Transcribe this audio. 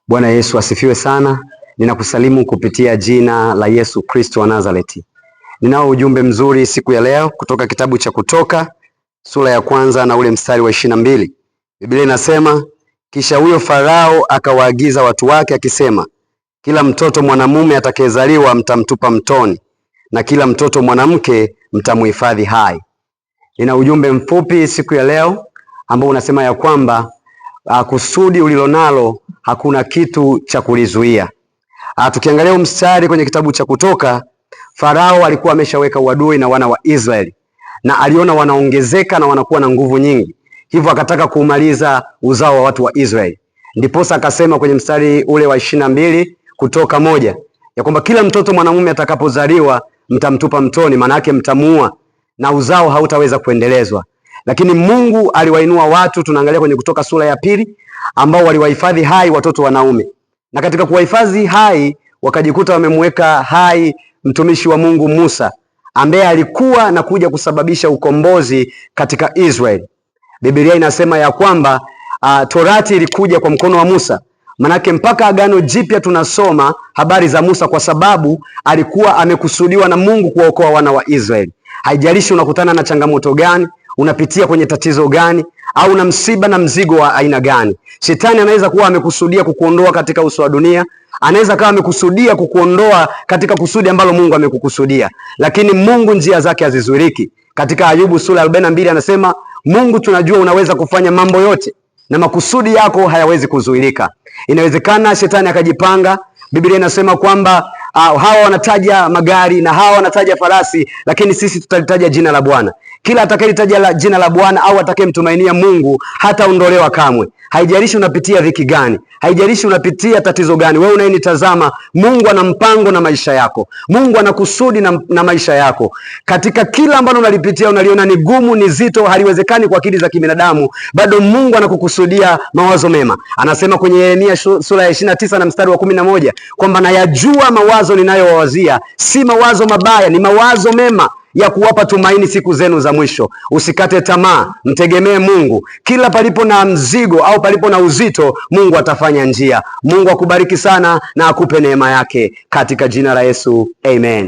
Bwana Yesu asifiwe sana. Ninakusalimu kupitia jina la Yesu Kristo wa Nazareti. Ninao ujumbe mzuri siku ya leo kutoka kitabu cha Kutoka sura ya 1 na ule mstari wa 22. Biblia inasema, kisha huyo Farao akawaagiza watu wake akisema, kila mtoto mwanamume atakayezaliwa mtamtupa mtoni, na kila mtoto mwanamke mtamuhifadhi hai. Nina ujumbe mfupi siku ya leo ambao unasema ya kwamba kusudi ulilonalo hakuna kitu cha kulizuia. Tukiangalia mstari kwenye kitabu cha Kutoka, Farao alikuwa ameshaweka uadui na wana wa Israeli, na aliona wanaongezeka na wanakuwa na nguvu nyingi, hivyo akataka kuumaliza uzao wa watu wa Israeli. Ndiposa akasema kwenye mstari ule wa 22 Kutoka 1 ya kwamba kila mtoto mwanamume atakapozaliwa mtamtupa mtoni, maana yake mtamuua na uzao hautaweza kuendelezwa. Lakini Mungu aliwainua watu, tunaangalia kwenye Kutoka sura ya 2, ambao waliwahifadhi hai watoto wanaume, na katika kuwahifadhi hai wakajikuta wamemweka hai mtumishi wa Mungu Musa, ambaye alikuwa na kuja kusababisha ukombozi katika Israeli. Biblia inasema ya kwamba Torati ilikuja kwa mkono wa Musa. Manake mpaka Agano Jipya tunasoma habari za Musa, kwa sababu alikuwa amekusudiwa na Mungu kuwaokoa wana wa Israeli. Haijalishi unakutana na changamoto gani, unapitia kwenye tatizo gani, au na msiba na mzigo wa aina gani, Shetani anaweza kuwa amekusudia kukuondoa katika uso wa dunia, anaweza kawa amekusudia kukuondoa katika kusudi ambalo Mungu amekukusudia, lakini Mungu njia zake hazizuiliki. Katika Ayubu sura 42 anasema, Mungu tunajua unaweza kufanya mambo yote na makusudi yako hayawezi kuzuilika. Inawezekana Shetani akajipanga. Biblia inasema kwamba hawa wanataja magari na hawa wanataja farasi, lakini sisi tutalitaja jina la Bwana. Kila atakayelitaja jina la Bwana au atakayemtumainia Mungu hataondolewa kamwe. Haijalishi unapitia dhiki gani, haijalishi unapitia tatizo gani, wewe unayenitazama, Mungu ana mpango na maisha yako. Mungu ana kusudi na maisha yako. Katika kila ambalo unalipitia, unaliona ni gumu, ni zito, haliwezekani kwa akili za kibinadamu, bado Mungu anakukusudia mawazo mema. Anasema kwenye Yeremia sura ya 29 na mstari wa 11 kwamba nayajua mawazo ninayowawazia si mawazo mabaya, ni mawazo mema ya kuwapa tumaini siku zenu za mwisho. Usikate tamaa, mtegemee Mungu. Kila palipo na mzigo au palipo na uzito, Mungu atafanya njia. Mungu akubariki sana na akupe neema yake katika jina la Yesu. Amen.